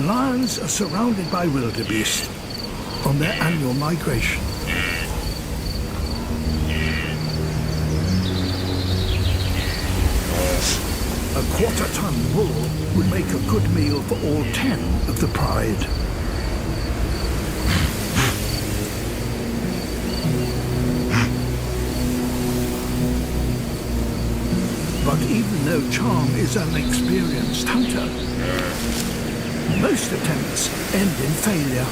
The lions are surrounded by wildebeest on their annual migration. A quarter-ton bull would make a good meal for all 10 of the pride. But even though Charm is an experienced hunter, most attempts end in failure.